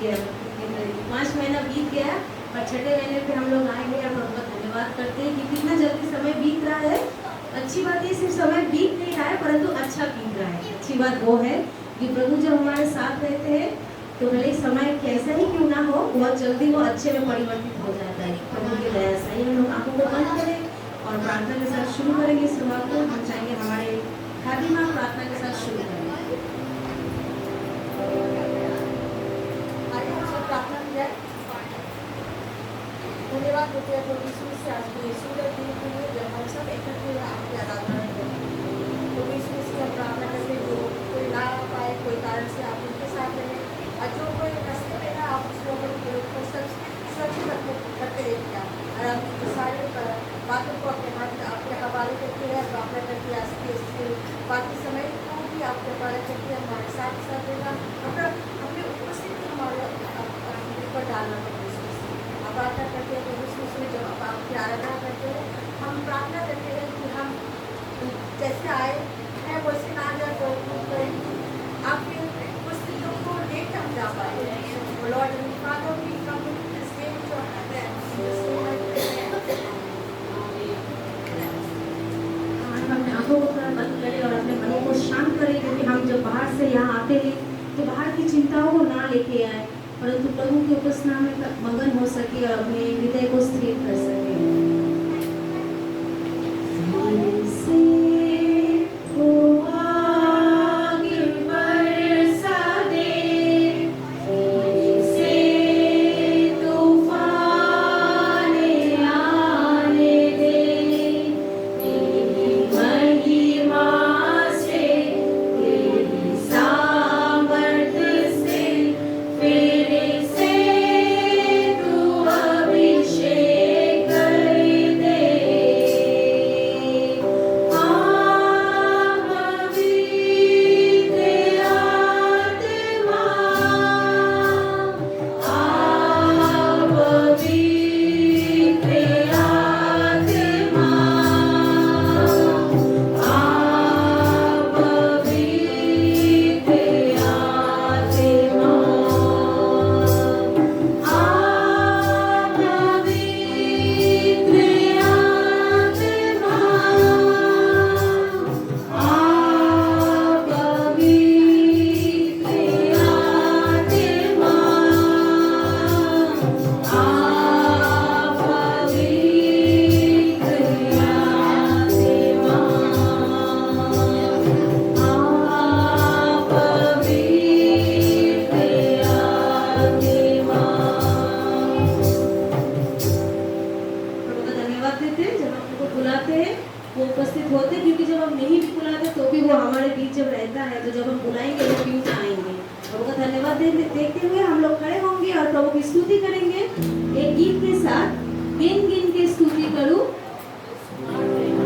गया, 5 महीना बीत गया और छठे महीने पे हम लोग आएंगे और बहुत धन्यवाद करते हैं कि कितना जल्दी समय बीत रहा है। अच्छी बात ये सिर्फ समय बीत नहीं रहा है परंतु अच्छा बीत रहा है। अच्छी बात वो है कि प्रभु जब हमारे साथ रहते हैं तो भले समय कैसा ही क्यों ना हो, बहुत जल्दी वो अच्छे में परिवर्तित हो जाता है प्रभु की दया से। हम लोग आंखों को बंद करें और प्रार्थना के साथ शुरू करेंगे इस सभा को। हम चाहेंगे हमारे खादिमा प्रार्थना के साथ शुरू करें। प्रार्थना की जाए। धन्यवाद होते हैं प्रभु यीशु से आज के सुंदर दिन के लिए जब हम सब इकट्ठे आपकी आराधना करें। प्रभु यीशु से हम प्रार्थना करते हैं जो कोई ना आ पाए, कोई कारण से आप उनके साथ रहें और जो कोई रास्ते में है आप उस लोगों को सुरक्षित करते रहिए और हम सारे बातों को अपने हाथ में आपके हवाले करते हैं। प्रार्थना करके आज के बाकी समय को भी आपके हवाले करके हमारे साथ रहना, अपने उपस्थिति हमारे ऊपर डालना पड़ेगा। प्रार्थना करते हैं प्रभु यीशु जब आपकी आराधना करते हैं हम प्रार्थना करते हैं कि हम जैसे आए हैं वैसे ना जाए तो आपके उपस्थितियों को देख हम जा पाए। लॉर्ड फादर भी कम अपने आंखों को बंद करें और अपने मनों को शांत करें, क्योंकि हम जब बाहर से यहाँ आते हैं तो बाहर की चिंताओं को ना लेके आए परंतु प्रभु के उपासना में मगन हो सके और अपने हृदय को स्थिर कर सके।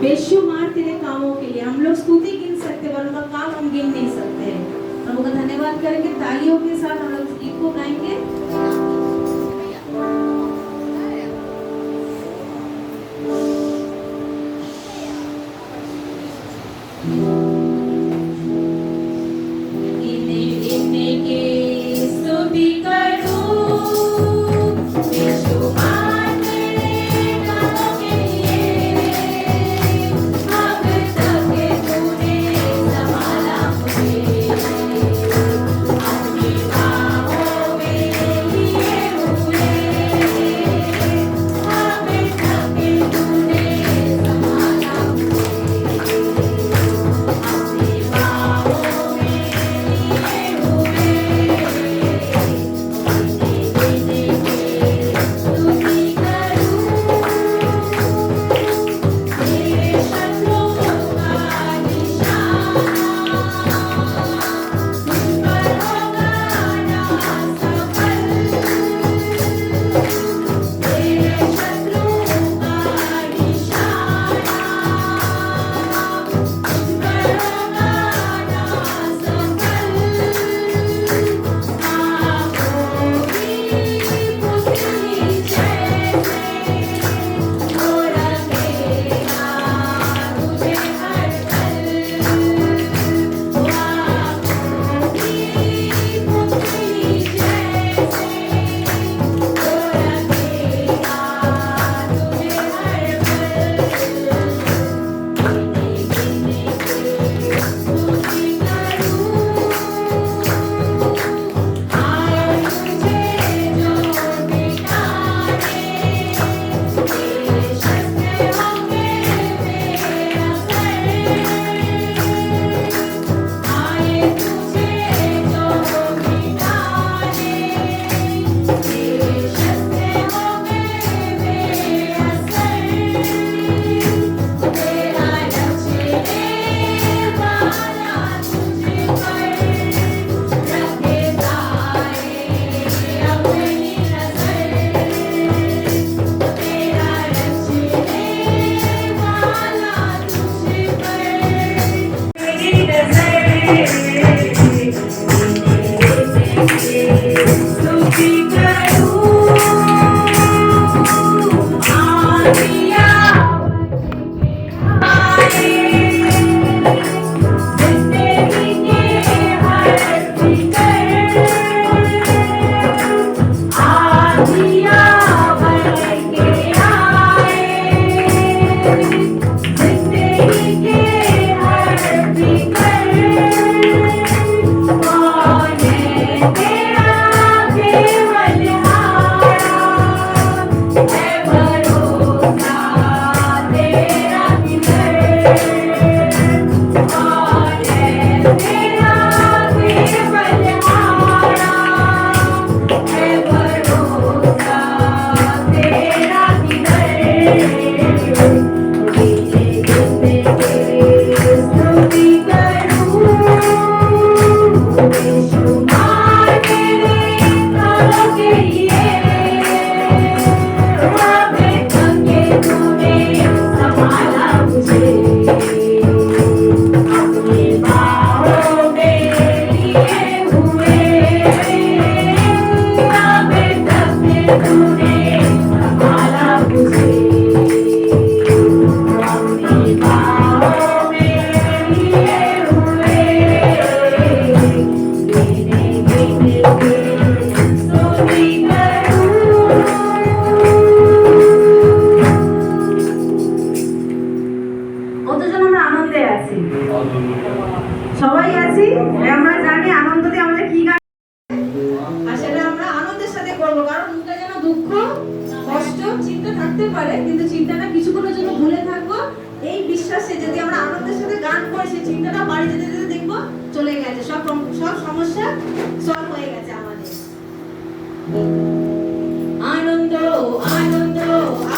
बेशुमार तेरे कामों के लिए हम लोग स्तुति गिन सकते हैं, उनका काम हम गिन नहीं सकते हैं। प्रभु का धन्यवाद करेंगे, तालियों के साथ हम लोग गीत को गाएंगे। Oh स्तुति करूं आदिया आए जिंदगी के हर फिकर आदिया बन के आए जिंदगी के हर फिकर कौन है तेरा केवल हारा है भरोसा तेरा किधर कौन है तेरा केवल हारा है भरोसा तेरा किधर स्तुति करूं बेशुमार तेरे करों के लिए हमें थके तूने संभाला मुझे अपनी बाहों में लिए हुए हमें थके तूने संभाला मुझे अपनी बाहों में लिए हुए गिने गिने के स्तुति करूं কতজন আমরা আনন্দে আছি সবাই আছি আমরা জানি আনন্দ দিয়ে আমাদের কি গান আর সেটা আমরা আনন্দের সাথে করব, কারণ মুখে যেন দুঃখ কষ্ট চিন্তা থাকতে পারে, কিন্তু চিন্তাটা কিছুক্ষণের জন্য ভুলে থাকবো এই বিশ্বাসে। যদি আমরা আনন্দের সাথে গান করি, সেই চিন্তাটা বাড়ি যেতে যেতে দেখবো চলে গেছে, সব সমস্যা সলভ হয়ে গেছে আমাদের। আনন্দ আনন্দ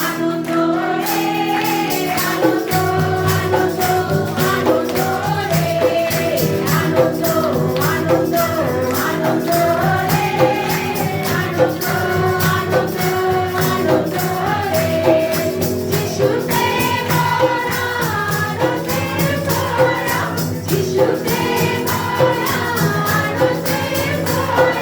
আনন্দ রে আনন্দ আনন্দ আনন্দ রে আনন্দ আনন্দ আনন্দ রে আনন্দ আনন্দ আনন্দ রে যিশুতে মোরা আনন্দে ভরা যিশুতে মোরা আনন্দে ভরা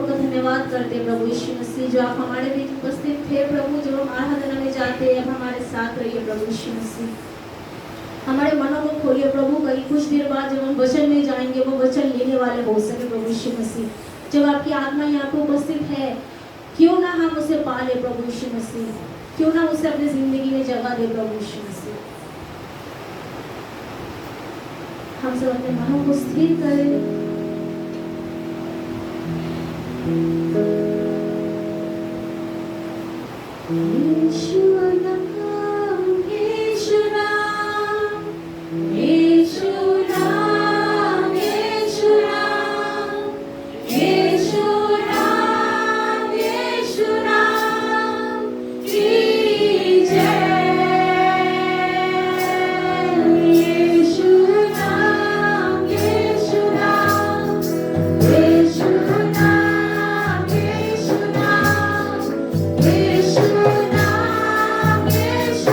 आपका धन्यवाद करते हैं प्रभु यीशु मसीह, जो आप हमारे बीच उपस्थित थे प्रभु, जब हम आराधना में जाते हैं, अब हमारे साथ रहिए प्रभु यीशु मसीह। हमारे मनों को खोलिए प्रभु, कहीं कुछ देर बाद जब हम वचन में जाएंगे वो वचन लेने वाले हो सके प्रभु यीशु मसीह। जब आपकी आत्मा यहाँ पे उपस्थित है, क्यों ना हम उसे पाले प्रभु यीशु मसीह, क्यों ना उसे अपनी जिंदगी में जगह दे प्रभु यीशु मसीह। हम सब अपने मनों को स्थिर करें। यीशु नाम, यीशु नाम, यीशु नाम, यीशु नाम, यीशु नाम, यीशु नाम की जय। यीशु नाम, यीशु नाम, यीशु नाम, यीशु नाम, यीशु नाम, यीशु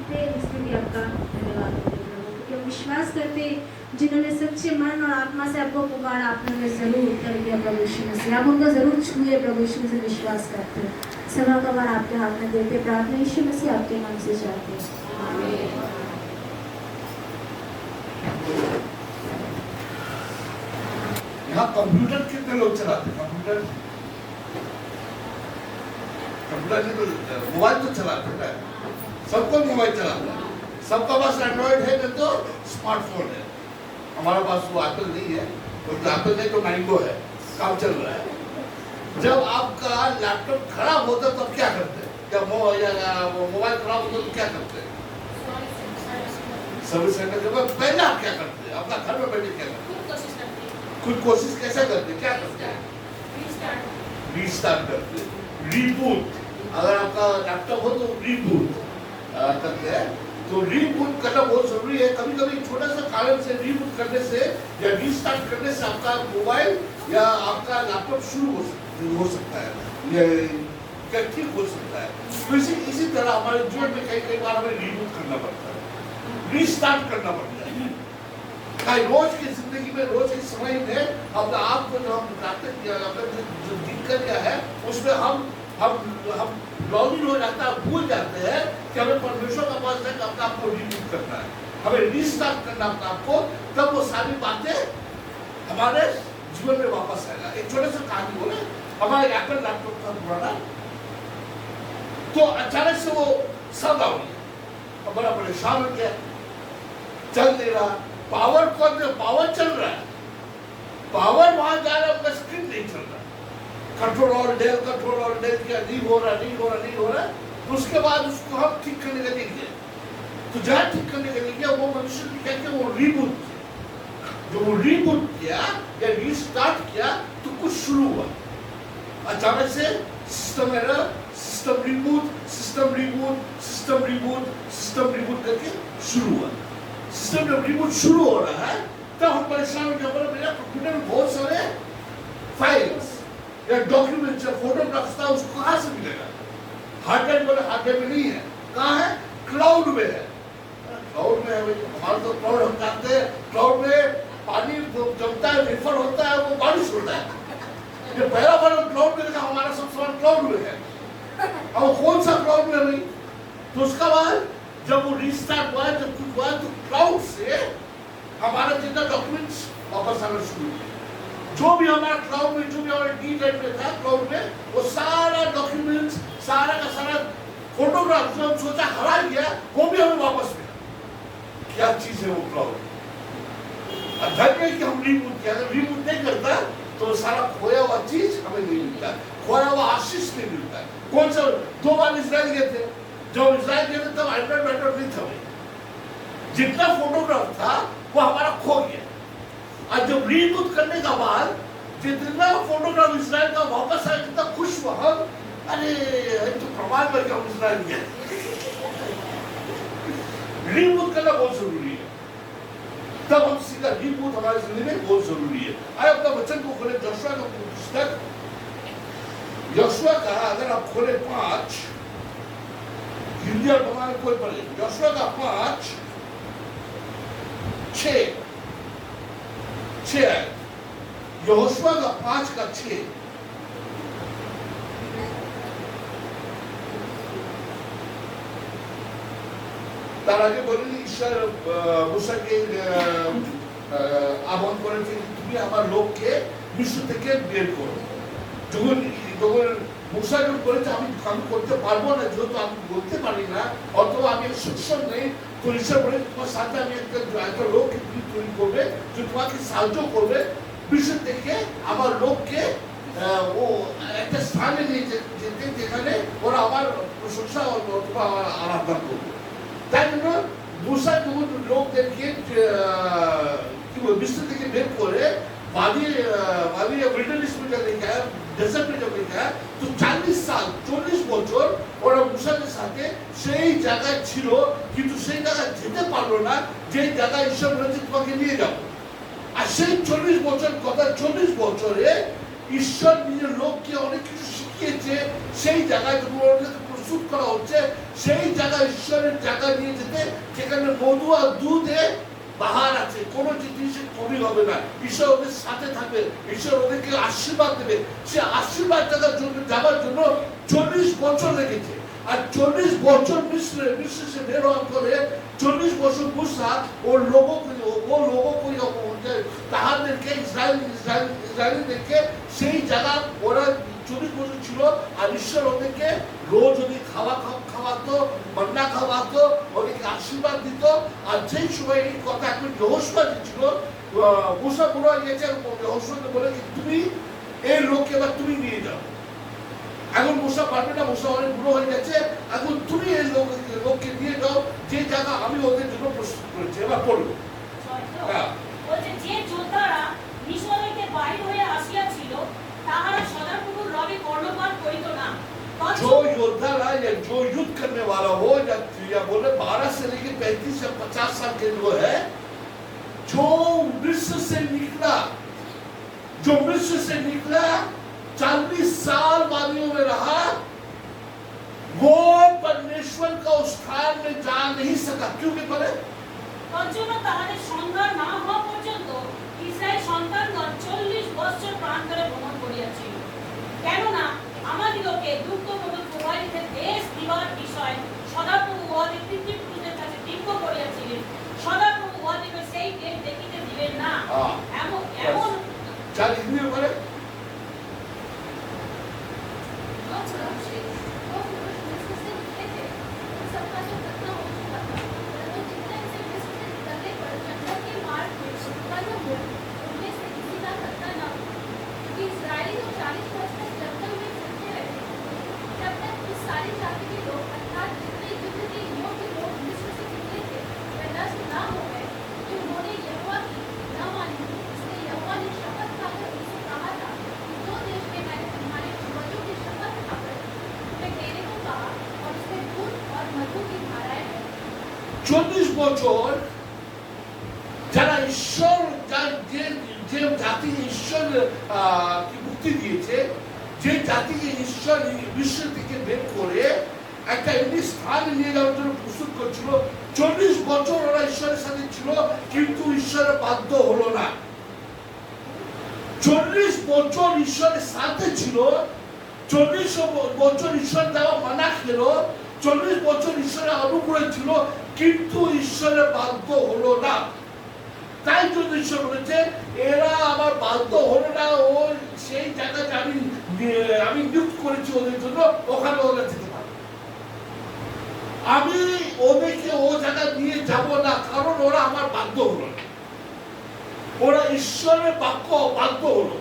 सीखते हैं, इसमें भी आपका धन्यवाद होते हैं प्रभु, क्योंकि हम विश्वास करते हैं जिन्होंने सच्चे मन और आत्मा से आपको पुकारा, आपने उन्हें जरूर उत्तर दिया प्रभु यीशु मसीह, आप उनको जरूर छुए प्रभु यीशु मसीह, विश्वास करते हैं। सभा का बार आपके हाथ में देते, प्रार्थना यीशु मसीह आपके नाम से चाहते हैं, आमीन। यहाँ कंप्यूटर कितने लोग चलाते हैं? कंप्यूटर से तो मोबाइल तो चलाते हैं ना, सबको मोबाइल चलाता है, सबका पास एंड्रॉइड है, नहीं तो स्मार्टफोन है। हमारा पास वो एप्पल नहीं है, तो एप्पल नहीं तो मैंगो है, काम चल रहा है। जब आपका लैपटॉप खराब होता है तब क्या करते हैं, या मोबाइल खराब होता है तो क्या करते हैं? सर्विस सेंटर के बाद पहले आप क्या करते हैं? अपना घर में बैठे क्या करते हैं? खुद कोशिश कैसे करते हैं? क्या करते हैं? रीस्टार्ट करते हैं, रीबूट। अगर आपका लैपटॉप हो तो रीबूट करते हैं। तो रीबूट करना बहुत जरूरी है। कभी कभी छोटा सा कारण से रीबूट करने से या रीस्टार्ट करने से आपका मोबाइल या आपका लैपटॉप शुरू हो सकता है, या ठीक हो सकता है। तो इसी तरह हमारे जीवन में कई बार हमें रीबूट करना पड़ता है, रीस्टार्ट करना पड़ता है। रोज की जिंदगी में, रोज के समय में अपने आप को जो हम प्राप्त किया, जो दिनचर्या है उसमें हम लॉगिन हो जाता है, भूल जाते हैं कि हमें परमेश्वर का पास जाकर अपने आप को रीबूट करना है, हमें रीस्टार्ट करना अपने आप को, तब वो सारी बातें हमारे जीवन में वापस आएगा। एक छोटे से कहानी बोले, हमारे एप्पल लैपटॉप था पुराना, तो अचानक से वो सब आ गया, बड़ा परेशान हो गया, चल नहीं रहा। पावर चल रहा है, पावर वहां जा रहा है, उसका स्क्रीन नहीं चल रहा। कंट्रोल और डेल किया, नहीं हो रहा। तो उसके बाद उसको हम ठीक करने के लिए गए, तो जहाँ ठीक करने के लिए गया, वो मनुष्य क्या किया, वो रीबूट किया। जो वो रीबूट किया या रीस्टार्ट किया तो कुछ शुरू हुआ। अचानक से सिस्टम एरर, सिस्टम रिबूट करके शुरू हुआ। सिस्टम जब रिबूट शुरू हो रहा है तब हम परेशान हो गए, मेरा कंप्यूटर में बहुत सारे फाइल्स या डॉक्यूमेंट्स या फोटोग्राफ्स था, उसको कहाँ से मिलेगा? हार्ड ड्राइव में नहीं है, कहाँ है? क्लाउड में है। क्लाउड में है भाई, हमारा तो क्लाउड हम जानते हैं, क्लाउड में पानी जमता है, वेफर होता है, वो बारिश होता है। ये पहला बार हम क्लाउड में देखा, हमारा सब सामान क्लाउड में है। अब कौन सा क्लाउड में है भाई? तो उसका बाद जब वो रीस्टार्ट हुआ, जब कुछ हुआ, तो क्लाउड से हमारा जितना डॉक्यूमेंट्स वापस आना शुरू हुआ। जो भी हमारा क्लाउड में, जो भी हमारा डी ड्राइव में था, क्लाउड में वो सारा डॉक्यूमेंट्स, सारा का सारा फोटोग्राफ जो हम सोचा हरा गया, वो भी हमें वापस मिला। क्या चीज है वो क्लाउड? धन्य है कि हम रीबूट किया। अगर रीबूट नहीं करता तो सारा खोया हुआ चीज हमें नहीं मिलता, खोया हुआ आशीष नहीं मिलता। कौन सा? 2 बार इजराइल गए थे, जब इजराइल गए थे तब एंड्रॉइड नहीं था, जितना फोटोग्राफ था वो हमारा खो गया। और जब रीबूट करने का बाद जितना फोटोग्राफ इजराइल का वापस आया, कितना खुश हुआ हम, अरे तो प्रमाण पर हम इजराइल गए। रीबूट करना बहुत जरूरी है, तब हम सीधा रीबूट हमारे जिंदगी में बहुत जरूरी है। आइए अपना वचन को खोले, यहोशुआ का पुस्तक, यहोशुआ का अगर आप खोले 5, हिंदी और बंगाली कोई पढ़े, यहोशुआ का 5, 6 है। यहोशुआ का 5 का 6। তার আগে বলেন ঈশ্বর মুসাকে আহ্বান করেছেন, তুমি আমার লোককে মিস্র থেকে বের করো। যখন মুসা যখন বলেছে আমি করতে পারবো না, যেহেতু আমি বলতে পারি না, অথবা আমি সক্ষম নেই, তো ঈশ্বর বলে তোমার সাথে আমি একটা লোককে তুমি তৈরি করবে, যে তোমাকে সাহায্য করবে মিস্র থেকে আমার লোককে ও একটা স্থানে নিয়ে যেতে, যেখানে ওরা আমার প্রশংসা অথবা আরাধনা করবে। তাই জন্য মুসা যখন লোকদেরকে মিস্র থেকে বের করে वादी विल्डरनेस में जब लेके आया, डेजर्ट में जब लेके आया, तो 40 साल 40 বছর ওরা মুসাকে সাথে সেই জায়গায় ছিল, কিন্তু সেই জায়গায় যেতে পারলো না যে জায়গায় ঈশ্বর বলেছে তোমাকে নিয়ে যাবো। আর সেই 40 বছর কথা, 40 বছরে ঈশ্বর নিজের লোককে অনেক কিছু শিখিয়েছে। সেই জায়গায় যখন ওদেরকে প্রশ্ন প্রস্তুত করা হচ্ছে সেই জায়গায় ঈশ্বরের জায়গা নিয়ে যেতে, যেখানে মধু আর দুধে বাহার আছে, কোনো জিনিসের কমি হবে না। ঈশ্বর ওদের সাথে থাকবে, ঈশ্বর ওদেরকে আশীর্বাদ দেবে। সে আশীর্বাদ জায়গার জন্য যাবার জন্য 40 বছর লেগেছে। আর 40 বছর मिस्र से বের হওয়ার পরে 40 বছর मूसा ও লোগো তাহাদেরকে ইসরায়েলদেরকে সেই জায়গা ওরা 40 বছর ছিল। আর ঈশ্বর ওদেরকে রোজ ওদের খাওয়াতো, মান্না খাওয়াতো, ওদেরকে আশীর্বাদ দিত। আর যেই সময় এই কথা এখন যহোশুয়া দিচ্ছিল, मूसा বুড়ো হয়ে গেছে, যহোশুয়াকে বলে তুমি এই লোককে এবার তুমি নিয়ে যাও। এখন मूसा পারবে না, मूसा অনেক বুড়ো হয়ে গেছে, এখন তুমি এই লোককে নিয়ে যাও যে জায়গা আমি ওদের জন্য প্রস্তুত করেছি। এবার পড়ো। হ্যাঁ, বলছে যে যোদ্ধারা মিশর হইতে বাহির হয়ে আসিয়াছিল তাহারা সদাপ্রভুর রবে কর্ণপাত করিত না। जो योद्धा रहा या जो युद्ध करने वाला हो या बोले 12 से लेकर 35 या 50 साल के जो है, जो मिस्र से निकला, 40 साल वादियों में रहा, वो परमेश्वर का उस स्थान में जा नहीं सका। क्यों के परे তজ্জন্য তাহাদের সন্ধান না হওয়া পর্যন্ত ইসরায়েল সন্তানগণ 40 বৎসর প্রান্তরে ভ্রমণ করিয়াছিল। কেননা আমাদিগকে দুঃখ মধুর প্রবাহিত দেশ দিবার বিষয় সদাপ্রভু উহাদের পিতৃপুরুষদের কাছে দীর্ঘ করিয়াছিলেন। সদাপ্রভু উহাদিগকে সেই দেশ দেখিতে দিবেন না। এমন जा लिखने वाले বছর যারা ঈশ্বর যে জাতিকে ঈশ্বর কি মুক্তি দিয়েছে, যে জাতিকে ঈশ্বর বিশ্ব থেকে বের করে একটা এমনি স্থানে নিয়ে যাওয়ার জন্য প্রস্তুত করছিল, 40 বছর ওরা ঈশ্বরের সাথে ছিল, কিন্তু ঈশ্বরের বাধ্য হলো না। 40 বছর ঈশ্বরের সাথে ছিল, 40 বছর ঈশ্বর দেওয়া মানা খেলো, 40 বছর ঈশ্বরের অনুগ্রহ ছিল, কিন্তু ঈশ্বরের বাধ্য হলো না। তাই জন্য ঈশ্বর বলেছে এরা আমার বাধ্য হলো না, ও সেই জায়গাতে আমি নিযুক্ত করেছি ওদের জন্য, ওখানে ওরা যেতে পারবে। আমি ওদেরকে ও জায়গা নিয়ে যাব না, কারণ ওরা আমার বাধ্য হলো না, ওরা ঈশ্বরের বাক্য বাধ্য হলো।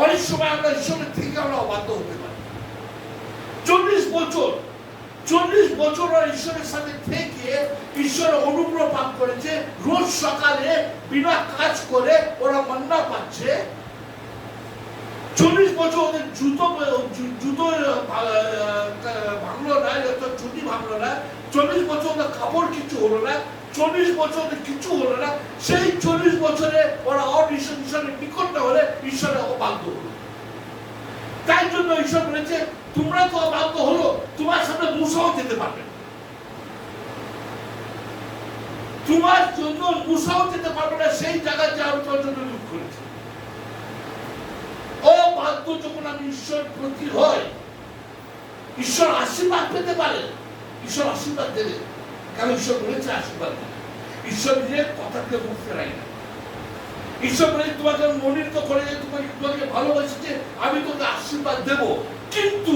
অনেক সময় আমরা ঈশ্বরের থেকে আমরা অবাধ্য হতে পারি। 40 বছর ওরা ঈশ্বরের সাথে থেকে ঈশ্বরের অনুগ্রহ পাপ করেছে। রোজ সকালে বিনা কাজ করে ওরা মান্না পাচ্ছে। 40 বছর ওদের জুতো ভাঙলো না, ছুটি ভাঙলো না, 40 বছর ওদের কাপড় কিছু হলো না, 40 বছর ওদের কিছু হলো না। সেই 40 বছরে ওরা ঈশ্বরের নিকট না হলে ঈশ্বরের অবাধ্য হলো। তাই জন্য ঈশ্বর বলেছে তোমরা তো অবাধ্য হলো, তোমার সামনে মুসাও যেতে পারবে না, তোমার জন্য মুসাও যেতে পারবে না সেই জায়গায় যা আমি তোমার জন্য দুঃখ করেছি। অবাধ্য যখন আমি ঈশ্বর প্রতি হয়, ঈশ্বর আশীর্বাদ পেতে পারে, ঈশ্বর আশীর্বাদ দেবে, কারণ ঈশ্বর বলেছে আশীর্বাদ দেবে। ঈশ্বর নিজের কথাকে মুখ ফেরাই না। ঈশ্বর বলে তোমাকে মনোনীত করে তোমাকে ভালোবাসছে, আমি তোকে আশীর্বাদ দেব, কিন্তু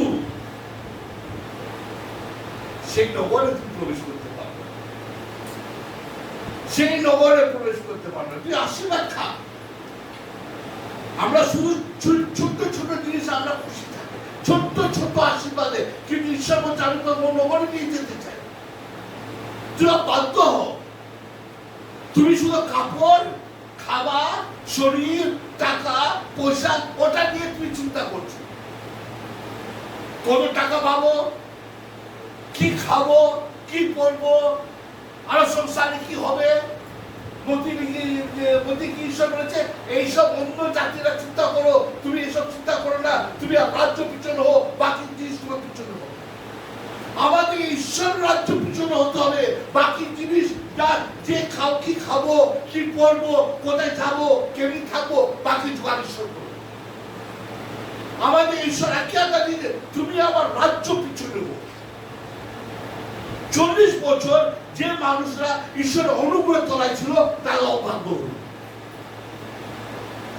সেই নগরে তুমি প্রবেশ করতে পারবে, সেই নগরে প্রবেশ করতে পারবে, তুই আশীর্বাদ খা। আমরা শুধু ছোট্ট ছোট্ট জিনিস আমরা খুশি থাকি, ছোট্ট ছোট্ট আশীর্বাদে, কিন্তু ঈশ্বর বলছে আমি তো নগরে নিয়ে যেতে চাই। তুই বাধ্য হও, তুমি শুধু কাপড়, খাওয়া, শরীর, টাকা, পয়সা, ওটা নিয়ে তুমি চিন্তা করছো। কত টাকা পাবো, কি খাবো, কি পরবো, আরো সংসারে কি হবে, কি ঈশ্বর বলেছে এইসব অন্য জাতিরা চিন্তা করো, তুমি এসব চিন্তা করো না, তুমি রাজ্য পিছনে হো, বাকি জিনিস তোমার পিছনে হো। আমাদের ঈশ্বর রাজ্য পিছনে হতে হবে। বাকি জিনিস যে কি খাবো, কি পরবো, কোথায় যাবো, কেমনি থাকবো, বাকি জোগাড় ঈশ্বর করবে। আমাদের ঈশ্বর একে দিলে তুমি আমার রাজ্য পিছনে নেবো। 40 বছর যে মানুষরা ঈশ্বরের অনুগ্রহ তলায় ছিল তারা অবাধ্য হল,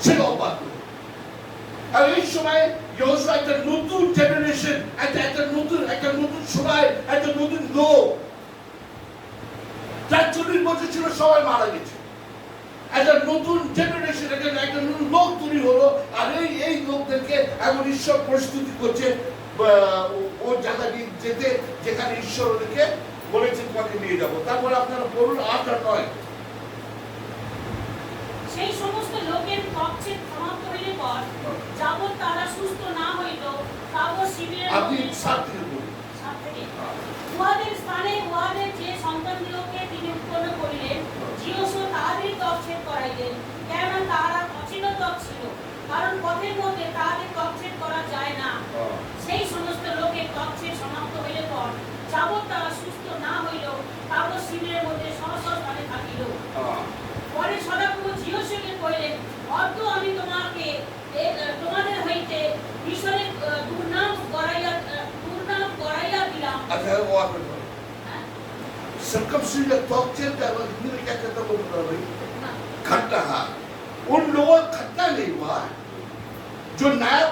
সে অবাধ্য। আর এই সময় ইয়োশুয়া একটা নতুন জেনারেশন, একটা নতুন সময়, একটা নতুন লোক, যার 40 বছর ছিল সবাই মারা গেছে। একটা নতুন জেনারেশন, একটা নতুন লোক তৈরি হলো। আর এই লোকদেরকে এখন ঈশ্বর প্রস্তুতি করছে ওর জায়গায় যেতে, যেখানে ঈশ্বর ওদেরকে বলেছে তোমাকে নিয়ে যাবো। তারপরে আপনারা বলুন 8 আর 9। সেই সমস্ত লোকের পক্ষে সমাপ্ত হইলে পর যাবৎ তারা সুস্থ না হইল, তাবৎ শিবিরের আপনি মধ্যে 7 থেকে বলুন। উহাদের স্থানে উহাদের যে সন্তানগুলোকে তিনি উৎপন্ন করিলেন, জিওসও তাহাদের তকছেদ করাইলেন, কেননা তাহারা অচিন্তক ছিল, কারণ পথের মধ্যে তাহাদের তকছেদ করা যায় না। সেই সমস্ত লোকের তকছেদ সমাপ্ত হইলে পর যাবৎ তারা সুস্থ না হইল, তাবৎ শিবিরের মধ্যে স্থানে থাকিল। পরে সদাপ্রভু জিওসকে কহিলেন, অদ্য আমি তোমাদের হইতে মিশরের দুর্নাম গড়াইয়া দিলাম। अच्छा वो आप बोलो सर्कमसिजन तोक्चेन का हिंदी में क्या कहता बोल रहा भाई? खट्टा। हाँ, उन लोगों का खट्टा नहीं हुआ। जो नया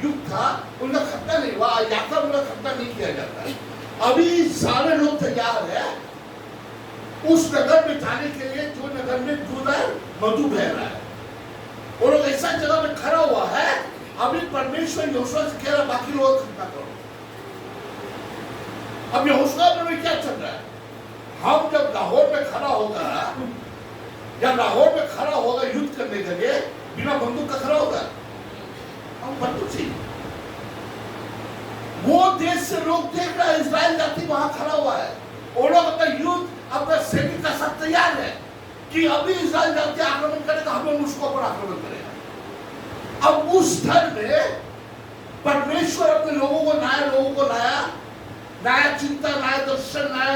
युग था उनका खट्टा नहीं हुआ। यात्रा उनका खट्टा नहीं किया जाता। अभी सारे लोग तैयार है उस नगर में जाने के लिए जो नगर में दूध है, मधु बह रहा है। वो लोग ऐसा जगह में खड़ा हुआ है। अभी परमेश्वर यहोशुआ से कह रहा बाकी लोग खत्म करो। अब यहोशुआ में क्या चल रहा है? हम जब लाहौर में खड़ा होगा, युद्ध करने के लिए बिना बंदूक का खड़ा होगा, हम बंदूक से वो देश से लोग देख रहे हैं इस्राएल जाति वहां खड़ा हुआ है। वो लोग अपना युद्ध, अपना सैनिक का साथ तैयार है कि अभी इस्राएल जाति आक्रमण करेगा, हम लोग उसको पर आक्रमण करेगा। अब उस स्थल में परमेश्वर अपने लोगों को लाया, नया चिंता, नया दर्शन, नया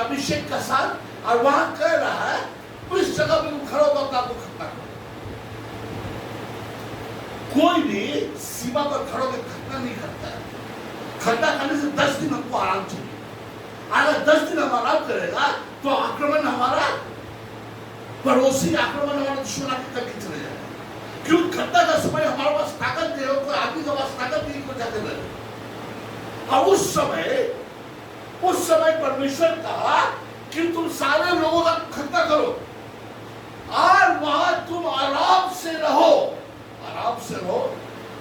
अभिषेक का साथ, और वहां कह रहा है उस जगह में खड़ा होगा तो आपको खतना करो। कोई भी सीमा पर खड़ा होकर खतना नहीं करता है। खतना करने से 10 दिन हमको आराम चाहिए। अगर 10 दिन हम आराम करेगा तो आक्रमण हमारा पड़ोसी, आक्रमण हमारा दुश्मन आके करके चले जाएगा। क्यों? खतना का समय हमारे पास ताकत नहीं हो, कोई आदमी के पास ताकत नहीं को जाते रहे। और उस समय परमेश्वर कहा कि तुम सारे लोगों का खतना करो और वहां तुम आराम से रहो,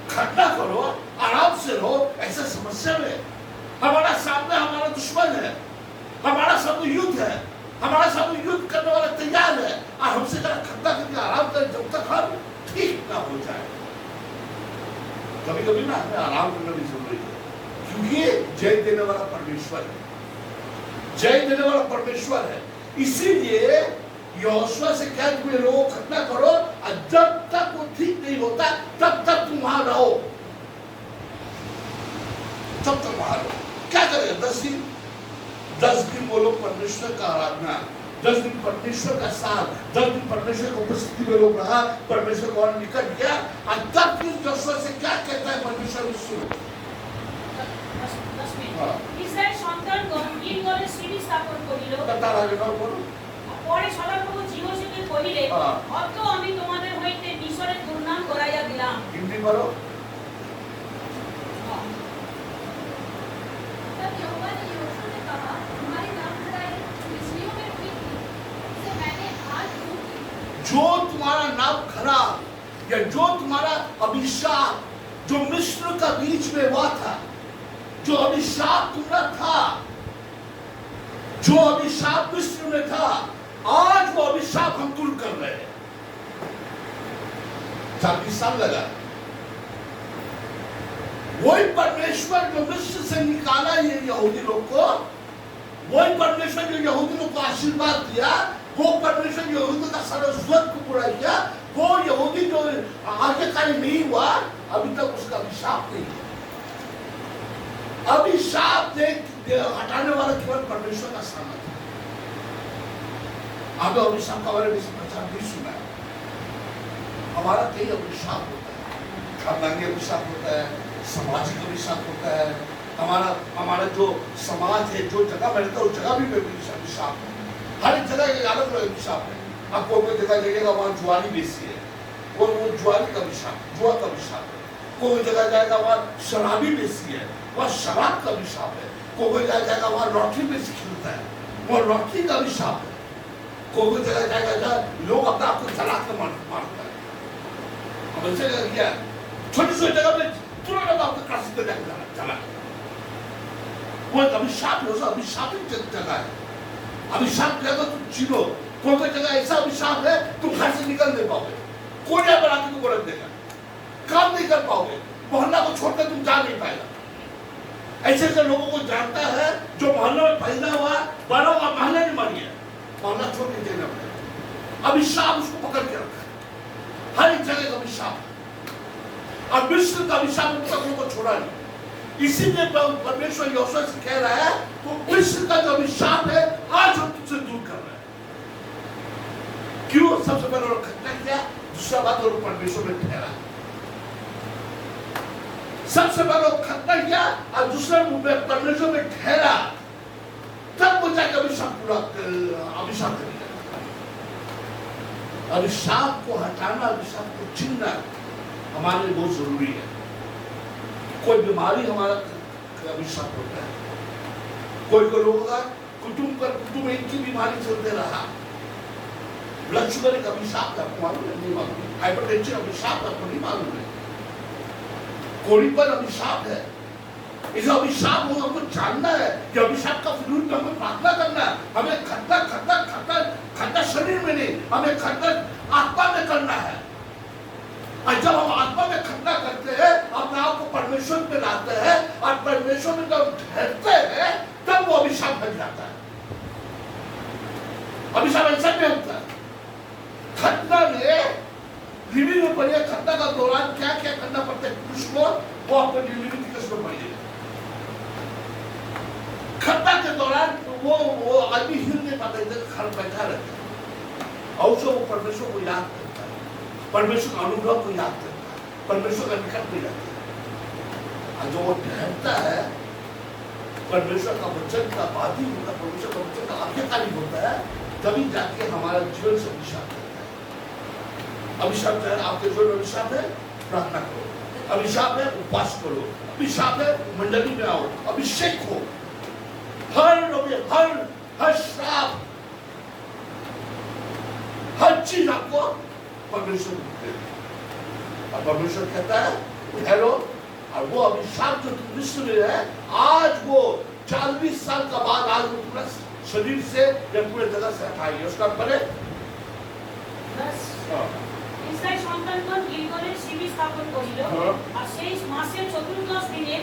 खतना करो, आराम से रहो। ऐसा समस्या में हमारा सामने हमारा दुश्मन है, हमारा सामने युद्ध है, हमारा सामने युद्ध करने वाला तैयार है, और हमसे जरा खतना करके आराम करें जब तक हम ठीक ना हो जाए। कभी-कभी ना हमें आराम करना भी जरूरी है, क्योंकि जय देने वाला परमेश्वर है। इसीलिए यहोशुआ से क्या तुम लोगों को खतना करो, और जब तक वो ठीक नहीं होता तब तक तुम वहां रहो, क्या करेगा? 10 दिन वो लोग परमेश्वर का आराधना, 10 दिन परमेश्वर का साथ, 10 दिन परमेश्वर की उपस्थिति में लोग रहा, परमेश्वर को और निकट गया। और तब फिर यहोशुआ से क्या कहता है परमेश्वर? सुनो ইসরায়েল সন্তানগণ গিলগলে সিঁড়ি স্থাপন করিল। তার আগে না বলো। পরে সদাপ্রভু জিওসকে কহিলেন, অদ্য আমি তোমাদের হইতে মিশরের দুর্নাম গড়াইয়া দিলাম। হিন্দি বলো। तब यहोवा ने यहोशू से कहा, तुम्हारी नाम खराई मिस्रियों में हुई थी, उसे मैंने आज दूर की। जो तुम्हारा नाम खराब या जो तुम्हारा अभिशाप जो मिस्र का बीच में हुआ था, जो अभिशाप तुम्हारा था, जो अभिशाप मिस्र में था, आज वो अभिशाप हम दूर कर रहे हैं। 40 साल लगा। वही परमेश्वर जो मिस्र से निकाला ये यहूदी लोग को, वही परमेश्वर जो यहूदी लोग को आशीर्वाद दिया, वो परमेश्वर यहूदी का सरस्वत को पूरा किया, वो यहूदी जो आगे कार्य नहीं हुआ, अभी तक उसका अभिशाप नहीं है। अभिशाप हटाने वाला केवल परमेश्वर का सामर्थ्य है। आपने अभिशाप का बारे में प्रचार नहीं सुना है। हमारा कई अभिशाप होता है, खानदानी अभिशाप होता है, सामाजिक अभिशाप होता है। हमारा जो समाज है, जो जगह में रहता है, उस जगह भी अभिशाप है। हर एक जगह एक अलग अलग अभिशाप है। आपको कोई जगह जाइएगा वहाँ जुआरी बेसी है, वो जुआरी का अभिशाप, जुआ का अभिशाप है। कोई जगह जाएगा वहाँ शराबी बेसी है, वहाँ शराब का अभिशाप है। कोई जगह जाएगा वहाँ लॉटरी बेसी खेलता है, वहाँ लॉटरी का अभिशाप है। कोई जगह जाएगा जहाँ लोग अपने आप को जला कर मारता है। अब ऐसे क्या छोटी छोटी जगह में तुरंत आपको क्रासिक कर जला वो एक अभिशाप है, उसका अभिशापित जगह है। अभिशाप जगह तुम चीनो। कोई जगह ऐसा अभिशाप है तुम घर से निकल नहीं पाओगे, कोरिया बना के तुमको रख देगा, काम नहीं कर पाओगे, मोहल्ला को छोड़कर तुम जा नहीं पाएगा। ऐसे ऐसे लोगों को जानता है जो मोहल्ला में पैदा हुआ, बड़ा हुआ, मोहल्ला नहीं मानिए, मोहल्ला छोड़ के देना पड़ेगा। अभिशाप उसको पकड़ के रखा है, हर एक जगह का अभिशाप। और विश्व का अभिशाप उन तक लोगों को छोड़ा नहीं। इसीलिए परमेश्वर यहोशू से कह रहा है तो विश्व का जो अभिशाप है आज हम तुझसे दूर कर रहे हैं। क्यों? सबसे पहले उन्होंने खतना किया, दूसरा बात उन्होंने परमेश्वर में ठहरा। सबसे पहले खतना किया और दूसरा परमेश्वर में ठहरा, तब वो जाकर अभिशाप पूरा अभिशाप करेगा। अभिशाप को हटाना, अभिशाप को छीनना हमारे लिए बहुत जरूरी है। कोई बीमारी हमारा अभिशाप होता है, कोई लोगों का कुटुंब में इनकी बीमारी चलते रहा। ब्लड शुगर एक अभिशाप है, आपको मालूम है? नहीं मालूम। हाइपरटेंशन अभिशाप है, आपको नहीं मालूम है? कोढ़ीपन अभिशाप है। इस अभिशाप को हमको जानना है कि अभिशाप का विरुद्ध हमें प्रार्थना करना है। हमें खतना शरीर में नहीं, हमें खतना आत्मा में करना है। और जब हम आत्मा में खतना करते हैं, अपने आप को परमेश्वर में लाते हैं और परमेश्वर में जब ठहरते हैं, तब वो अभिशाप बन जाता है। अभिशाप ऐसा नहीं होता है। खतना में रिव्यू में पढ़िए, खतना का दौरान क्या क्या करना पड़ता है पुरुष को, वो आपको लेविटिकस में पढ़िए। खतना के दौरान वो आदमी हिल नहीं पाता, इधर खड़ बैठा रहता है और उसको वो परमेश्वर को याद करता है, परमेश्वर का अनुग्रह को याद करता है, परमेश्वर का निकट में जाता है। और जो वो ठहरता है, परमेश्वर का वचन का बाधी होता है, परमेश्वर का वचन का आज्ञाकारी होता है, तभी जाके हमारा जीवन से अभिशाप करता है। अभिशाप है आपके जीवन में, अभिशाप है प्रार्थना करो, अभिशाप है उपवास करो, अभिशाप है मंडली में आओ, अभिषेक हो। हर श्राप, हर चीज आपको परमेश्वर देते हैं। और परमेश्वर कहता है ठहरो, और वो अभिशाप जो तुम विश्व में है, आज वो 40 साल का बाद आज वो पूरा शरीर से या पूरे जगह से हटाएगी। उसका पहले ইসরায়েল সন্তানগণ গিলগলে শিবির স্থাপন করিল, আর সেই মাসের চতুর্দশ দিনে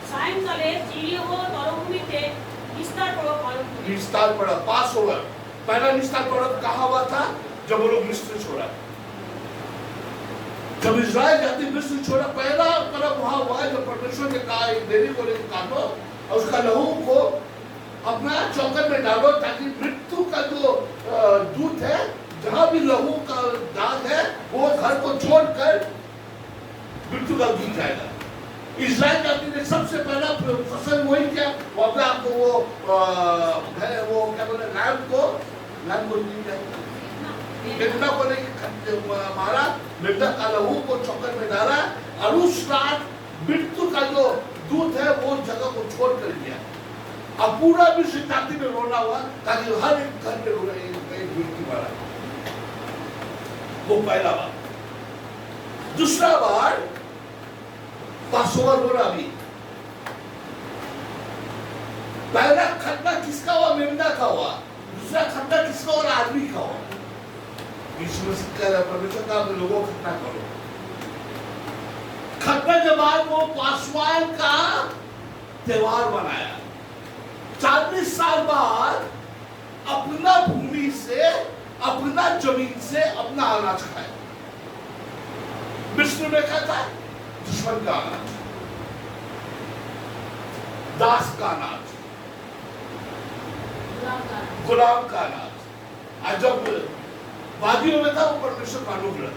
সায়ংকালে জিরিহ মরুভূমিতে निस्तार पड़ा, पास ओवर। पहला निस्तार पड़ा कहाँ हुआ था? जब वो लोग मिस्र छोड़ा, जब इस्राएल जाति मिस्र छोड़ा, पहला तरफ वहां हुआ जब परमेश्वर ने कहा एक देवी को लेकर काटो और उसका लहू को अपना चौकट में डालो, ताकि मृत्यु का जो दूत है, जहां भी लहू का दाग है, वो घर को छोड़कर मृत्यु का दूत जाएगा। इस्राएल जाति ने सबसे पहला फसल वही किया, वो अपने आप को वो क्या बोले लैम को मेढ़ा को नहीं मारा, मेढ़ा का लहू को चौकट में डाला और उस रात मृत्यु का जो दूत है वो जगह को छोड़ कर गया। अब पूरा विश्व जाति में रोना हुआ, ताकि हर एक घर में रोना एक मृत्यु मारा। वो पहला बार। दूसरा बार पासोवर हो रहा। अभी पहला खतना किसका हुआ? मेमना का हुआ। दूसरा खतना किसका हुआ? आदमी का हुआ। परमेश्वर का लोगों को खतना करो। खतना के बाद वो पासवान का त्योहार बनाया। 40 साल बाद अपना भूमि से, अपना जमीन से अपना अनाज खाए। विष्णु ने कहा था दुश्मन का अनाज। दास का अनाज, गुलाम का गुलाम का अनाज। आज जब वादियों में था वो परमेश्वर का अनुग्रह,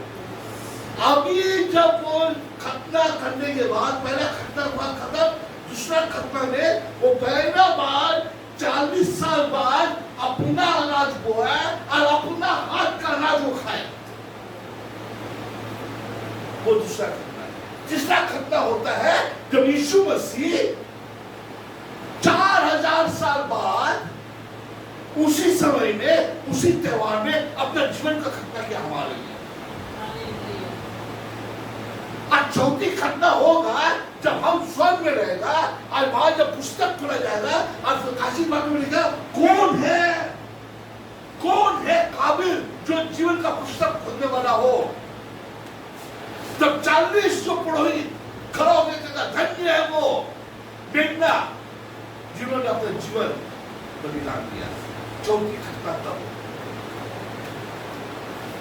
अभी जब वो खतना करने के बाद पहला खतना हुआ खत्म, दूसरा खतना में वो पहला बार 40 साल बाद अपना अनाज बोया और अपना हाथ का अनाज वो खाया। वो दूसरा खतना है। तीसरा खतना होता है जब यीशु मसीह 4000 साल बाद उसी समय में उसी त्योहार में अपना जीवन का खतना किया हमारे लिए। आज चौथी खतना होगा जब हम स्वर्ग में रहेगा, आज वहां जब पुस्तक खोला जाएगा और काशी बाग में लिखा कौन है काबिल जो जीवन का पुस्तक खोलने वाला हो। जब 40 जो पुरोहित खड़ा होकर कहता धन्य है वो मेघना जिन्होंने अपना जीवन बलिदान दिया। चौथी खतना तब,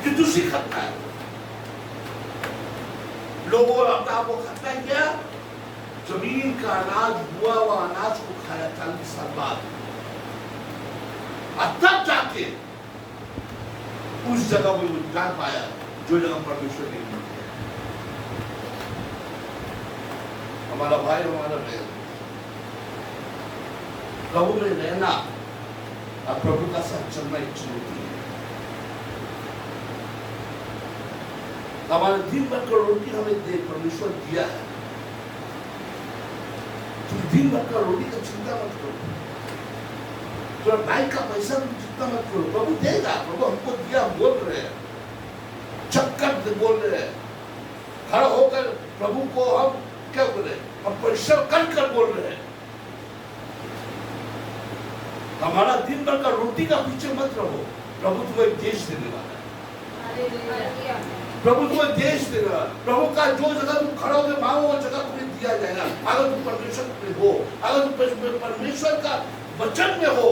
ये दूसरी खतना है। लोगों ने अपना आपको खतना किया, जमीन का अनाज हुआ हुआ अनाज को खाया 40 साल बाद, और तब जाके उस जगह में वो जान पाया जो जगह परमेश्वर ने दी। हमारा भाई हमारा बहन प्रभु में रहना और प्रभु का साथ चलना एक चुनौती है। हमारे दिन भर का रोटी हमें दे परमेश्वर दिया है, तुम दिन भर का रोटी का चिंता मत करो, थोड़ा बैंक का पैसा भी चिंता मत करो, प्रभु देगा। प्रभु हमको दिया, हम बोल रहे हैं, चक्कर बोल रहे हैं, खड़ा होकर प्रभु को हम क्या बोल रहे हैं, हम परिश्रम कर बोल रहे हैं। हमारा दिन भर का रोटी का पीछे मत रहो, प्रभु तुम्हें देश देने वाला है। प्रभु तुम्हें देश देगा। प्रभु का जो जगह तुम खड़ा होकर मांगो वो जगह तुम्हें दिया जाएगा। अगर तुम परमेश्वर में हो, अगर तुम परमेश्वर का वचन में हो,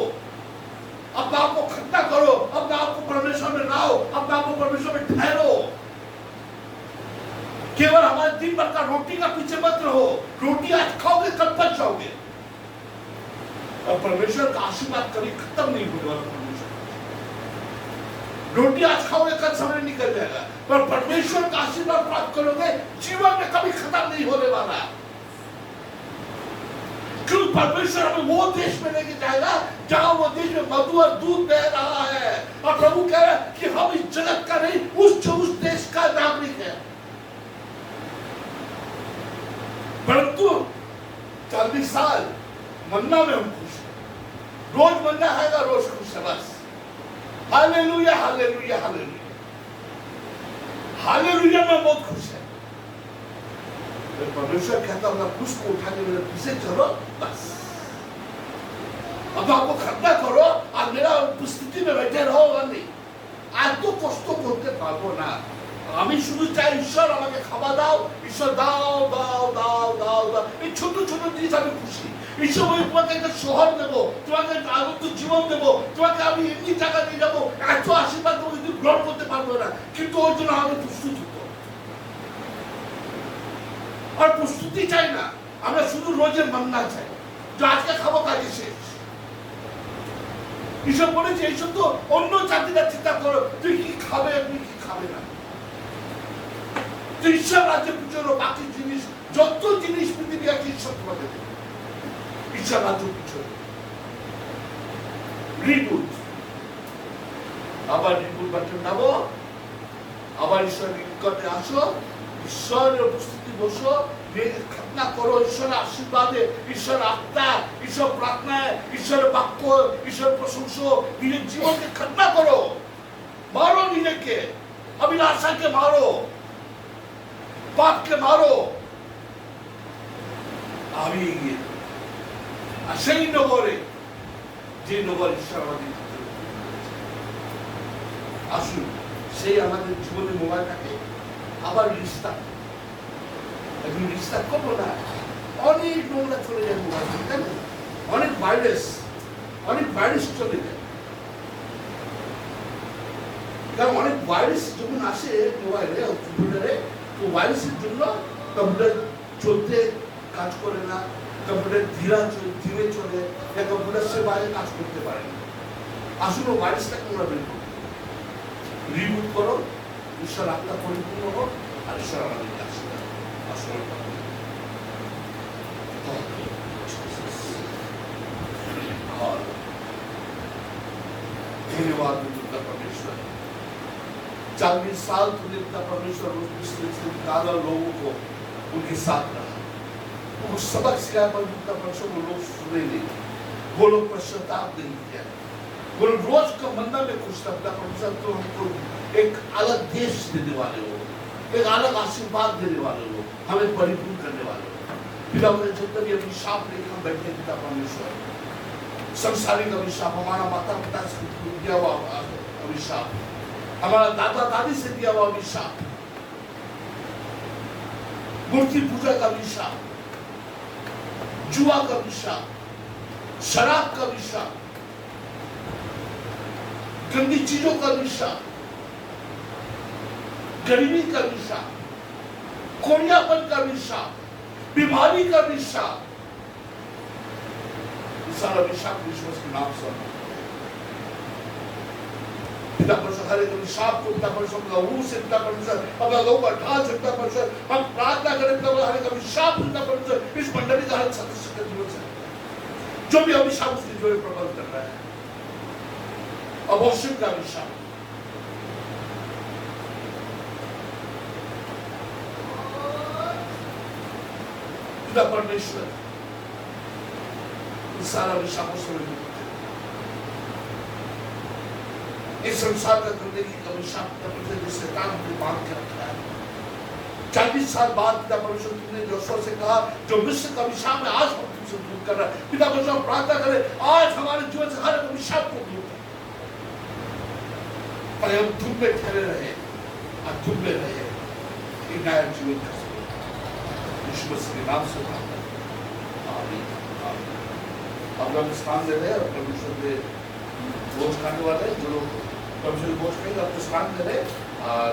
अपने आप को खतना करो, अपने आप को परमेश्वर में लाओ, अपने आप को परमेश्वर में ठहरो। केवल हमारे दिन भर का रोटी का पीछे मत रहो। रोटी आज खाओगे कल बच जाओगे, और परमेश्वर का आशीर्वाद कभी खत्म नहीं होने वाला। रोटी आज खाओगे कल समय निकल जाएगा, पर परमेश्वर का आशीर्वाद प्राप्त करोगे जीवन में कभी खत्म नहीं होने वाला। क्यों? परमेश्वर हमें वो देश में लेके जाएगा जहां वो देश में मधु और दूध बह रहा है, और प्रभु कह रहा है कि हम इस जगत का नहीं उस देश का नागरिक है। परंतु 40 साल मन्ना में हम खुश हैं, रोज मन्ना आएगा, रोज खुश है बस। हालेलुया हालेलुया हालेलुया हालेलुया, मैं बहुत खुश है। परमेश्वर कहता हूँ खुश को उठा के मेरे पीछे चलो बस। अब आपको खतना करो और मेरा उपस्थिति में बैठे रहो नहीं। आज तो कष्ट করতে পারবো না, আমি শুধু চাই ঈশ্বর আমাকে খাওয়া দাও, ঈশ্বর দাও দাও দাও দাও দাও, এই ছোট ছোট জিনিস আমি খুশি। ঈশ্বর আমি তোমাকে একটা শহর দেবো, তোমাকে আনন্দ জীবন দেবো, তোমাকে আমি এমনি জায়গা নিয়ে যাবো, এত আশীর্বাদ তুমি কিন্তু গ্রহণ করতে পারবে না, কিন্তু ওর জন্য আমাকে প্রস্তুত হতো। আর প্রস্তুতি চাই না, আমরা শুধু রোজের মান্না চাই, যে আজকে খাবো কাজে শেষ। ঈশ্বর বলেছে এইসব তো অন্য জাতিরা চিন্তা করো, তুই কি খাবে আপনি কি খাবে না। ঈশ্বর রাজ্যের পিছনে বাকি জিনিস যত জিনিস পৃথিবী আছে ঈশ্বর তোমাকে দেবে। ঈশ্বর রাজ্যের পিছনে রিবুট, আবার রিবুট বাটন নামো, আবার ঈশ্বরের নিকটে আসো, ঈশ্বরের উপস্থিতি বসো, খতনা করো ঈশ্বরের আশীর্বাদে, ঈশ্বরের আত্মা, ঈশ্বর প্রার্থনায়, ঈশ্বরের বাক্য, ঈশ্বর প্রশংসা, নিজের জীবনকে খতনা করো। মারো নিজেকে, অভিলাষাকে মারো, পাপকে মারো, আমি এগিয়ে আর সেই নগরে, যে নগর ঈশ্বর আমাদের আসুন সেই আমাদের জীবনের মোবাইলটাকে আবার রিস্টার্ট, এখন রিস্টার্ট করবো না। অনেক নোংরা চলে যায় মোবাইল থেকে, তাই না? অনেক ভাইরাস চলে যায়, কারণ অনেক ভাইরাস যখন আসে মোবাইলে কম্পিউটারে, তো ভাইরাসের জন্য কম্পিউটার চলতে কাজ করে না, কম্পিউটার ধীরে চলে, কম্পিউটার সে বাইরে কাজ করতে পারে না। আসলে ভাইরাসটাকে আমরা বের করব, রিমুভ করো, ঈশ্বর আত্মা পরিপূর্ণ হোক, আর ঈশ্বর আমাদের কাছে আসলে धन्यवाद पिता परमेश्वर। 40 साल तुमने पिता परमेश्वर उस पिछले से निकाला, लोगों को उनके साथ रहा, वो सबक सिखाया, पर पिता परमेश्वर वो लोग सुने नहीं, वो लोग पश्चाताप नहीं किया, वो लोग रोज का मन्ना में खुश था। पिता परमेश्वर तो हमको एक अलग देश देने वाले हो, एक अलग आशीर्वाद देने वाले हो, हमें परिपूर्ण करने वाले हो। पिता परमेश्वर जितना भी अभिशाप लेकर हम बैठे पिता परमेश्वर, संसारिक अभिशाप, हमारा माता पिता से दिया हुआ अभिशाप, हमारा दादा दादी से दिया हुआ अभिशाप, मूर्ति पूजा का अभिशाप, जुआ का अभिशाप, शराब का अभिशाप, गंदी चीजों का अभिशाप, गरीबी का अभिशाप, कोरियापन का अभिशाप, बीमारी का अभिशाप, सारा अभिशाप विश्वास के नाम से पिता परमेश्वर हर एक अभिशाप को पिता परमेश्वर का रूह से पिता परमेश्वर अपना लोगों का ढाल से पिता परमेश्वर हम प्रार्थना करें पिता परमेश्वर हर एक अभिशाप पिता परमेश्वर इस मंडली का हर सदस्य के जीवन से जो भी अभिशाप उसके जीवन में प्रबल कर रहा है, अबॉर्शन का अभिशाप, पिता परमेश्वर सारा अभिशापों से इस संसार का करने की अभिशाप जिस शैतान ने बांध के रखा है। 40 साल बाद पिता परमेश्वर तुमने जोशुआ से कहा जो मिस्र का अभिशाप है आज हम तुमसे दूर कर रहा है। पिता परमेश्वर प्रार्थना करें आज हमारे जीवन से हर अभिशाप को दूर कर, पर हम तुम पे ठहरे रहे और तुम पे रहे एक नया जीवन का यीशु मसीह के नाम से प्रार्थना आमीन। अब हम स्थान दे रहे हैं और परमेश्वर के भोज खाने वाले जो लोग परमेश्वर भोज खाएंगे आपको स्थान दे रहे और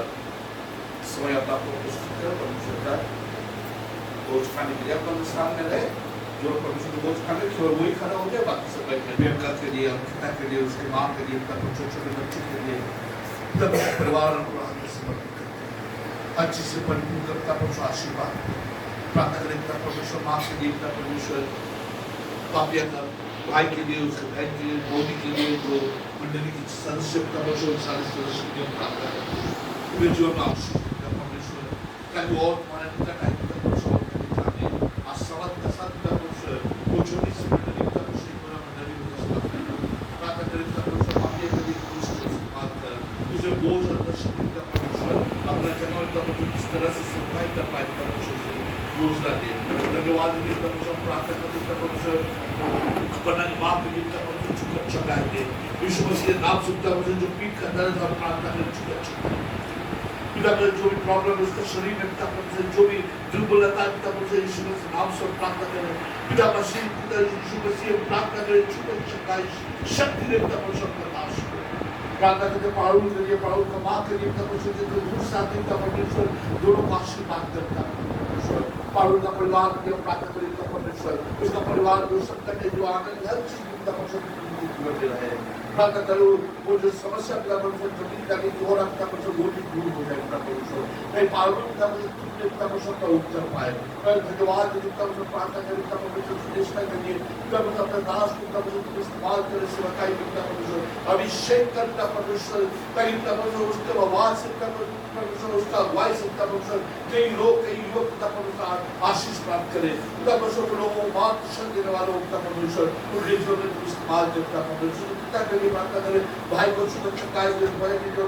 समय अपना आपको प्रस्तुत करें परमेश्वर का भोज खाने के लिए आप स्थान दे रहे जो परमेश्वर के भोज खाने केवल वही खड़ा हो गया, बाकी सब बैठे प्रियंका के लिए, अंकिता के लिए, उसके माँ के लिए, छोटे छोटे बच्चों के लिए तब परिवार को समर्पित करते हैं। अच्छी से परिपूर्ण करता परमेश्वर आशीर्वाद प्रार्थना करें परमेश्वर माँ के लिए परमेश्वर पापिया का भाई के लिए, उसके बहन के लिए, मोदी के लिए, जो मंडली की सदस्य सारे सदस्य के लिए प्रार्थना करते हैं पूरे जीवन में आशीष परमेश्वर ताकि और तुम्हारे पिता टाइम का परमेश्वर जाने आज सवाल का साथ का परमेश्वर वो छोटी सी मंडली का परमेश्वर पूरा मंडली को प्रार्थना करें परमेश्वर पापिया के लिए बात कर तुझे बोझ और दर्शन का परमेश्वर अपना जन्म का किस तरह से सफाई कर पाए परमेश्वर से रोजगार दे। धन्यवाद प्रार्थना करते परमेश्वर अपना माँ के लिए चुकाए दे यीशु मसीह के नाम से जो पीठ का दर्द हम प्रार्थना करें चुका पिता पर जो भी प्रॉब्लम है उसका शरीर में पिता पर जो भी दुर्बलता है पिता पर यीशु मसीह नाम से प्रार्थना करें पिता मसीह पिता यीशु मसीह प्रार्थना करें चुकाई शक्ति दे पिता पर सब प्रकाश प्रार्थना करते पारुल के लिए, पारुल का माँ के लिए पिता परमेश्वर जो दूर से आते पिता परमेश्वर दोनों को आशीर्वाद करता परमेश्वर पारुल का परिवार के लिए प्रार्थना करें पिता परमेश्वर उसका परिवार जो संकट है जो आनंद हर चीज पिता परमेश्वर जीवन में रहे प्रार्थना करो वो जो समस्या पिता परमेश्वर जमीन का नहीं हो रहा पिता परमेश्वर वो भी दूर हो जाए पिता परमेश्वर मैं पारुल पिता परमेश्वर का उत्तर पाए मैं धन्यवाद पिता परमेश्वर प्रार्थना करें पिता परमेश्वर सुनिश्चित करिए पिता परमेश्वर अपने दास को पिता परमेश्वर इस्तेमाल करे सेवकाई पिता परमेश्वर अभिषेक कर पिता परमेश्वर ताकि पिता परमेश्वर उसके आवाज से पिता परमेश्वर उसका अगुवाई से पिता परमेश्वर कई लोग कई युवक पिता परमेश्वर आशीष प्राप्त करे पिता परमेश्वर के लोगों को मार्गदर्शन देने वालों पिता परमेश्वर उनके जीवन में इस्तेमाल कर पिता परमेश्वर पिता के लिए प्रार्थना करें भाई को सुरक्षा काय दे भाई की जो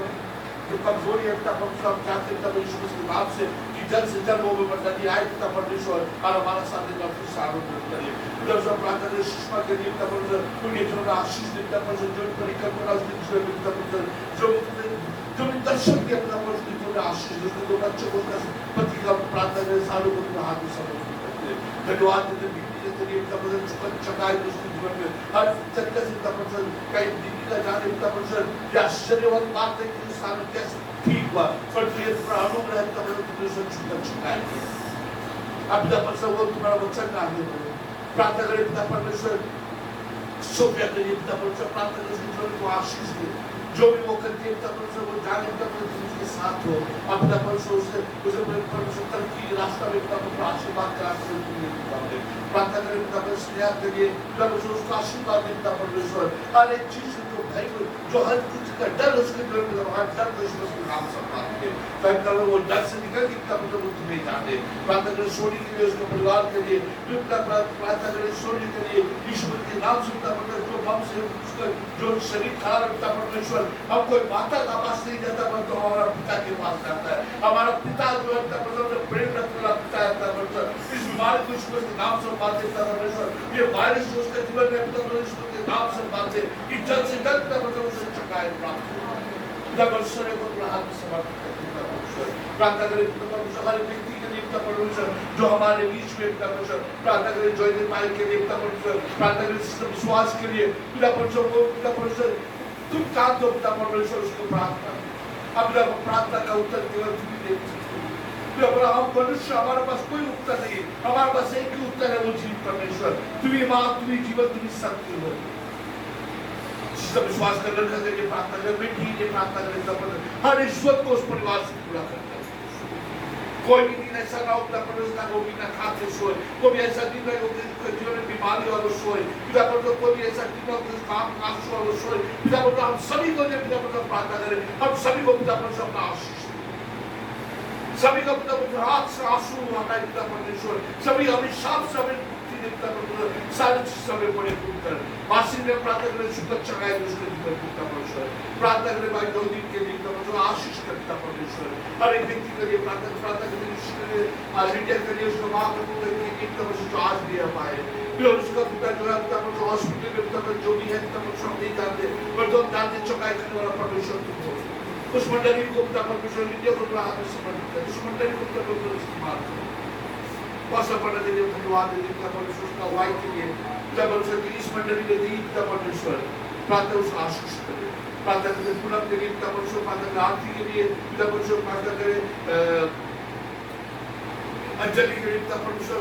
कमजोरी है पिता परमेश्वर हम चाहते हैं पिता परमेश्वर के नाम से कि जल्द से जल्द वो मंडली आए पिता परमेश्वर और हमारा साथ देकर फिर सारों करिए पिता परमेश्वर प्रार्थना करें सुषमा के लिए पिता परमेश्वर उनके जीवन में आशीष दे पिता परमेश्वर जो परिकल्पना उसके जीवन में पिता परमेश्वर जो दर्शन के अपना परमेश्वर जीवन में आशीष दे उसके दो बच्चों को उसका पति का प्रार्थना करें सालों को तुम्हारे हाथ में समर्पित करते हैं धन्यवाद देते हैं पिता परमेश्वर चकाई उसके जीवन में हर तरीके से पिता परमेश्वर कई दीदी का जाने पिता परमेश्वर ये आश्चर्यवादी बात है कि इंसान कैसे ठीक हुआ पर ये अनुग्रह पिता परमेश्वर चकाई अब पिता परमेश्वर वो तुम्हारा वचन आगे बढ़े प्रार्थना करें पिता परमेश्वर सोफिया के लिए पिता परमेश्वर, प्रार्थना करें जीवन को आशीष दे, जो भी वो करती है पिता परमेश्वर वो जाने पिता परमेश्वर उसके साथ हो, अब पिता परमेश्वर उसे परमेश्वर तरक्की के रास्ता में पिता परमेश्वर आशीर्वाद के रास्ते में प्रार्थना करें पिता परमेश्वर के लिए पिता परमेश्वर उसका आशीर्वाद दे पिता परमेश्वर, हर एक चीज को भाई जो हर कुछ का डर उसके दिल में हर डर को उसके नाम से मारते हैं, वो डर से निकल के पिता परमेश्वर तुम्हें जाने, प्रार्थना करें सोनी के लिए उसके परिवार के लिए, प्रार्थना करें सोनी के लिए ईश्वर के नाम से पिता परमेश्वर जो हम से उसका जो शरीर खराब पिता परमेश्वर, हम कोई माता का पास नहीं जाता पर तो हमारा पिता के पास जाता है, हमारा पिता जो है पिता परमेश्वर प्रेम रखने वाला पिता है पिता परमेश्वर, इस बीमारी को ईश्वर के नाम से मारते पिता परमेश्वर, ये वायरस जो उसके जीवन में पिता परमेश्वर के नाम से मारते, कि जल्द से जल्द पिता परमेश्वर उसे चुकाए प्राप्त हो पिता परमेश्वर को अपना हाथ में समर्पित करते पिता परमेश्वर, प्रार्थना करें पिता परमेश्वर हर व्यक्ति के लिए पिता परमेश्वर जो हमारे बीच में पिता परमेश्वर, प्रार्थना करें जॉय पाए के लिए पिता परमेश्वर, प्रार्थना करें सिस्टम विश्वास के लिए पिता परमेश्वर को पिता परमेश्वर तुम काम दो पिता परमेश्वर उसको प्रार्थना, अब प्रार्थना का उत्तर केवल तुम ही दे सकते हो, हम मनुष्य हमारे पास कोई उत्तर नहीं, हमारे पास एक ही उत्तर है वो जीव परमेश्वर, तुम्ही माँ तुम्ही जीवन तुम्ही सत्य हो, सब विश्वास कर रखा करके प्रार्थना करें, बेटी ये प्रार्थना करें हर ईश्वर को उस परिवार से पूरा करता है, कोई भी दिन ऐसा ना हो पिता परमेश्वर वो भी ना खाते सोए, कोई भी ऐसा दिन ना हो कि जीवन में बीमारी और सोए, पिता परमेश्वर कोई भी ऐसा दिन ना हो कि काम काज और सोए, पिता परमेश्वर हम सभी को पिता परमेश्वर प्रार्थना करें, हम सभी को पिता परमेश्वर अपना आशीष सभी का पिता परमेश्वर हाथ से आंसू हटाए पिता परमेश्वर, सभी अभिशाप से हमें पिता परमेश्वर सारी चीज समय पड़े कर वासी में प्रार्थना करें शुक्र चढ़ाए उसके जीवन पिता परमेश्वर, प्रार्थना करें भाई दो दिन के लिए पिता परमेश्वर आशीष कर पिता परमेश्वर, हर एक व्यक्ति के लिए प्रार्थना करें मीडिया के लिए उसको माँ को पिता परमेश्वर जो आज दिया पाए, फिर उसका पिता जो है पिता परमेश्वर हॉस्पिटल में पिता जो भी है पिता परमेश्वर नहीं जानते पर तो जानते चौकाई करने वाला परमेश्वर तुम हो, उस मंडली को पिता परमेश्वर मीडिया को हाथ में समर्पित कर, उस मंडली को पिता परमेश्वर इस्तेमाल करो, वैसा पढ़ने के लिए धन्यवाद देते पिता परमेश्वर का वाई के लिए पिता परमेश्वर की इस मंडली में दी पिता परमेश्वर, प्रार्थना उसका आशीष करे, प्रार्थना करें पूनम के लिए पिता परमेश्वर, प्रार्थना करें आरती के लिए पिता परमेश्वर, प्रार्थना करें अंजलि के लिए पिता परमेश्वर,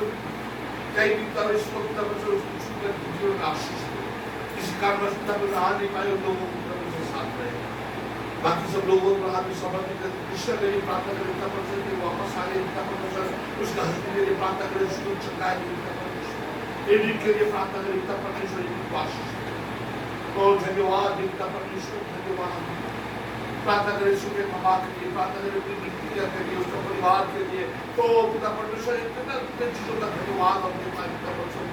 कई भी पिता परमेश्वर उसको छूकर जीवन का आशीष करे, किसी कारणवश पिता परमेश्वर आ नहीं पाए उन लोगों को पिता परमेश्वर साथ रहे, बाकी सब लोगों को हाथ में समर्पित कर कृष्ण के लिए प्रार्थना करें पिता परमेश्वर के वापस आ गए पिता परमेश्वर, उसका हस्बैंड के लिए प्रार्थना करें शुरू चंगाए पिता परमेश्वर, एडिट के लिए प्रार्थना करें पिता परमेश्वर इनको आशीष और धन्यवाद पिता परमेश्वर, धन्यवाद प्रार्थना करें सुबह मामा के लिए, प्रार्थना करें अपनी मित्र के लिए, उसका परिवार के लिए, तो पिता परमेश्वर इतना चीजों का धन्यवाद और पिता परमेश्वर,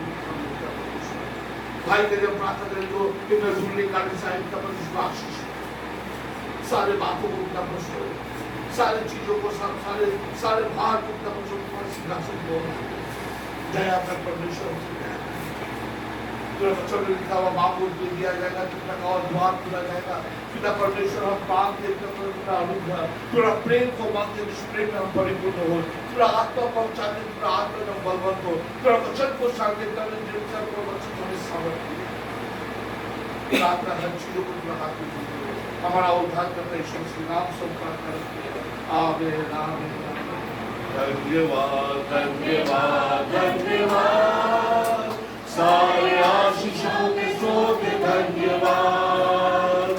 भाई के लिए प्रार्थना करें जो इतना जुड़ने का साहिब पिता परमेश्वर आशीष, सारे बातों को पिता परमेश्वर, सारे चीजों को सारे भार को पिता परमेश्वर तुम्हारे सिंहासन को दया कर परमेश्वर, बच्चों में लिखा हुआ मामूल दे दिया जाएगा, कितना का और द्वार खुला जाएगा, पिता परमेश्वर हम मांगते पिता अनुग्रह, थोड़ा प्रेम को मांगते जिस प्रेम में हम परिपूर्ण हो, थोड़ा आत्मा पहुंचाते थोड़ा आत्मा में बलवंत हो, थोड़ा वचन को शांति करने जिनका को वचन हमें सामर्थ्य प्रार्थना हर चीजों को थोड़ा हाथ में हमारा उद्धार करता ईश्वर श्री नाम से प्रार्थना करते हैं, आमीन आमीन। धन्यवाद धन्यवाद धन्यवाद सारे आशीषों के स्रोत धन्यवाद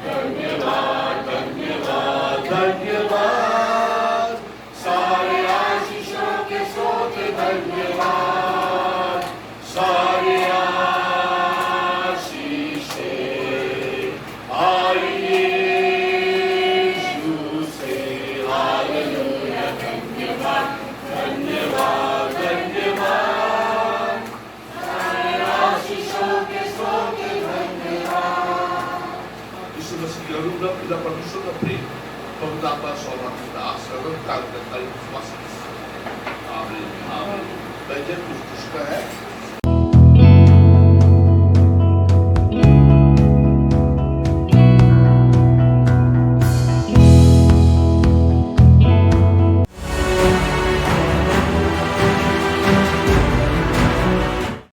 धन्यवाद धन्यवाद धन्यवाद सारे आशीषों के स्रोत धन्यवाद सारे आशीषें आइए यीशु से हालेलुया धन्यवाद धन्यवाद धन्यवाद पिता परमेश्वर का प्रेम प्रभुदाता सौभाग्य आश्रम कार्यकर्ता विश्वास आमीन आमीन। कुछ का है